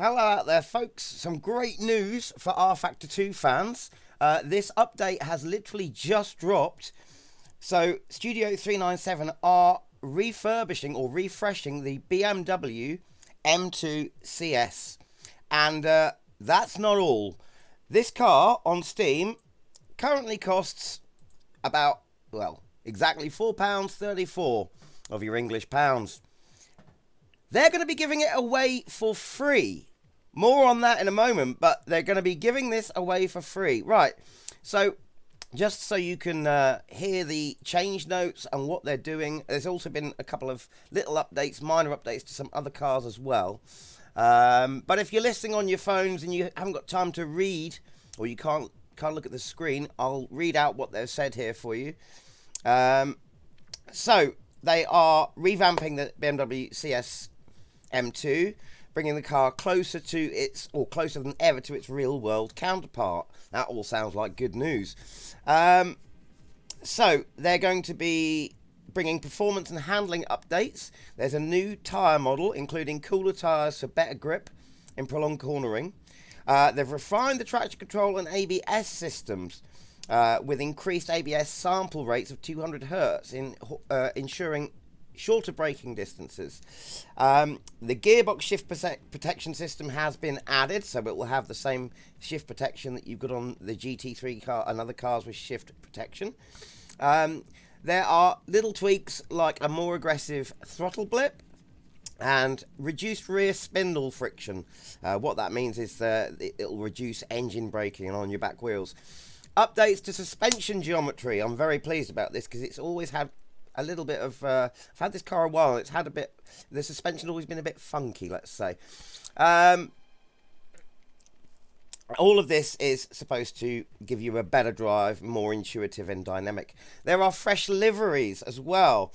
Hello out there, folks. Some great news for Rfactor 2 fans. This update has literally just dropped. So, Studio 397 are refurbishing or refreshing the BMW M2 CS. And that's not all. This car on Steam currently costs about, well, exactly £4.34 of your English pounds. They're going to be giving it away for free. More on that in a moment, but they're going to be giving this away for free. Right, so just so you can hear the change notes and what they're doing, there's also been a couple of little updates, minor updates to some other cars as well. But if you're listening on your phones and you haven't got time to read, or you can't look at the screen, I'll read out what they've said here for you. So they are revamping the BMW CS M2, bringing the car closer to its, or closer than ever to its real-world counterpart. That all sounds like good news. So they're going to be bringing performance and handling updates. There's a new tyre model, including cooler tyres for better grip in prolonged cornering. They've refined the traction control and ABS systems with increased ABS sample rates of 200 Hz, ensuring shorter braking distances. The gearbox shift protection system has been added, so it will have the same shift protection that you've got on the GT3 car and other cars with shift protection. There are little tweaks like a more aggressive throttle blip and reduced rear spindle friction. What that means is it'll reduce engine braking on your back wheels. Updates to suspension geometry. I'm very pleased about this because it's always had a little bit of, I've had this car a while, it's had a bit, the suspension always been a bit funky, let's say. All of this is supposed to give you a better drive, more intuitive and dynamic. There are fresh liveries as well,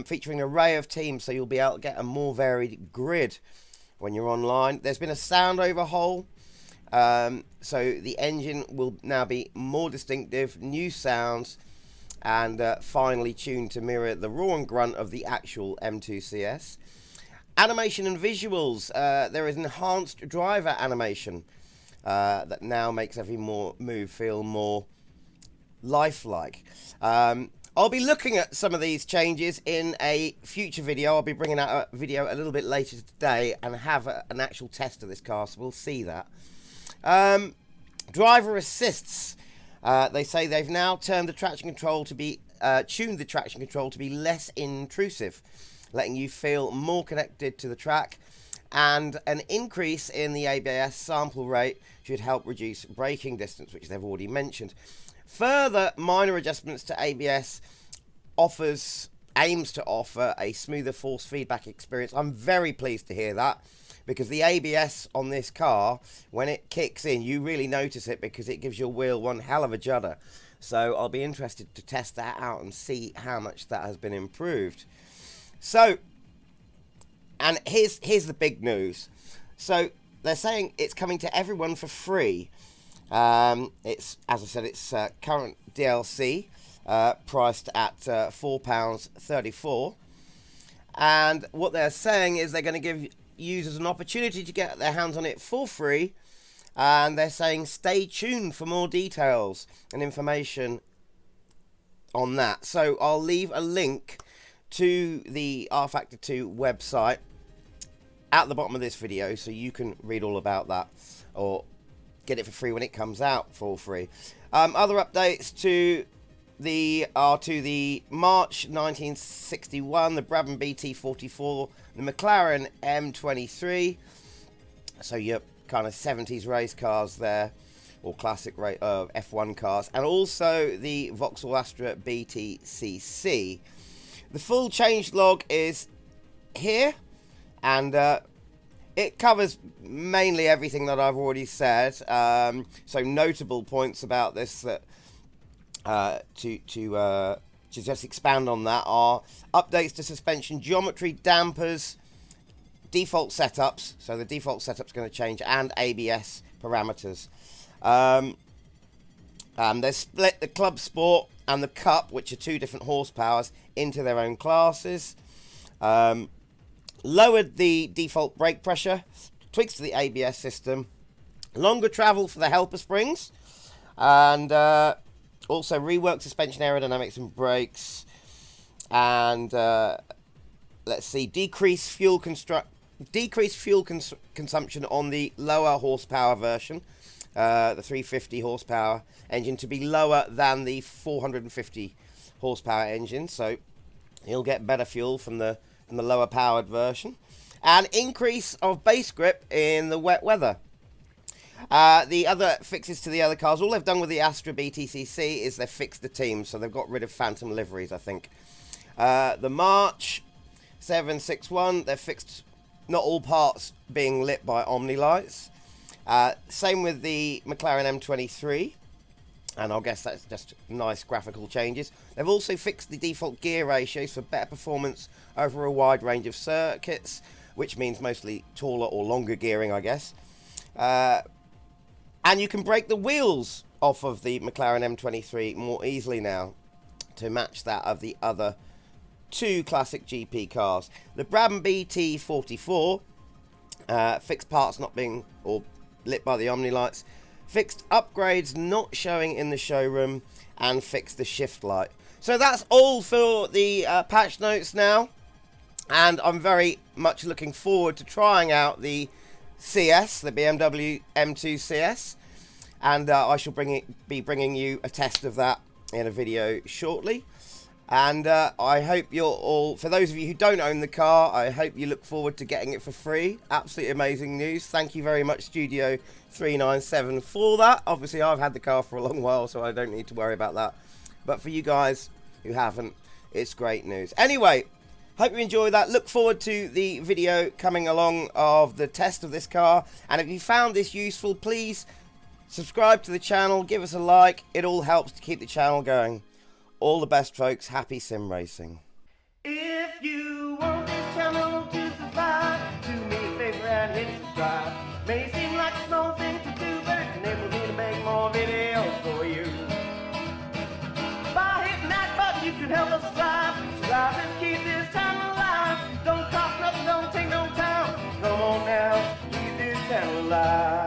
featuring an array of teams, so you'll be able to get a more varied grid when you're online. There's been a sound overhaul, so the engine will now be more distinctive, new sounds, and finally tuned to mirror the roar and grunt of the actual M2 CS. Animation and visuals. There is enhanced driver animation that now makes every move feel more lifelike. I'll be looking at some of these changes in a future video. I'll be bringing out a video a little bit later today and have an actual test of this car, so we'll see that. Driver assists. They say they've now turned the traction control to be, tuned the traction control to be less intrusive, letting you feel more connected to the track, and an increase in the ABS sample rate should help reduce braking distance, which they've already mentioned. Further minor adjustments to ABS aims to offer a smoother force feedback experience. I'm very pleased to hear that, because the ABS on this car, when it kicks in, you really notice it because it gives your wheel one hell of a judder. So I'll be interested to test that out and see how much that has been improved. So, and here's the big news. So they're saying it's coming to everyone for free. It's, as I said, it's current DLC, priced at £4.34. And what they're saying is they're going to give users an opportunity to get their hands on it for free, and they're saying stay tuned for more details and information on that. So I'll leave a link to the Rfactor 2 website at the bottom of this video so you can read all about that, or get it for free when it comes out for free. Other updates to the March 1961, the Brabham BT44, the McLaren M23, so your kind of 70s race cars there, or classic F1 cars, and also the Vauxhall Astra BTCC. The full change log is here, and it covers mainly everything that I've already said. So notable points about this that to just expand on that are updates to suspension geometry, dampers, default setups. So the default setup's going to change, and ABS parameters. They split the Clubsport and the Cup, which are two different horsepowers, into their own classes. Lowered the default brake pressure tweaks to the ABS system, longer travel for the helper springs, and also reworked suspension aerodynamics and brakes, and let's see, decreased fuel consumption on the lower horsepower version, the 350 horsepower engine to be lower than the 450 horsepower engine, so you'll get better fuel from the lower powered version, and increase of base grip in the wet weather. The other fixes to the other cars, all they've done with the Astra BTCC is they've fixed the team, so they've got rid of phantom liveries, I think. The March 761, they've fixed not all parts being lit by Omni lights. Same with the McLaren M23, and I guess that's just nice graphical changes. They've also fixed the default gear ratios for better performance over a wide range of circuits, which means mostly taller or longer gearing, I guess. And you can break the wheels off of the McLaren M23 more easily now to match that of the other two classic GP cars. The Brabham BT44, fixed parts not being or lit by the Omni lights, fixed upgrades not showing in the showroom, and fixed the shift light. So that's all for the patch notes now, and I'm very much looking forward to trying out the CS, the BMW M2 CS, and I shall be bringing you a test of that in a video shortly. And I hope you're all, for those of you who don't own the car, I hope you look forward to getting it for free. Absolutely amazing news. Thank you very much, Studio 397, for that. Obviously, I've had the car for a long while, so I don't need to worry about that. But for you guys who haven't, it's great news. Anyway, hope you enjoy that. Look forward to the video coming along of the test of this car. And if you found this useful, please subscribe to the channel, give us a like. It all helps to keep the channel going. All the best, folks. Happy sim racing. If you want this channel to survive, do me a favor and hit subscribe. May seem like a small thing to do, but it enables me to make more videos for you. By hitting that button, you can help us thrive. Subscribe and keep this channel alive. Don't cost nothing, don't take no time. Come on now, keep this channel alive.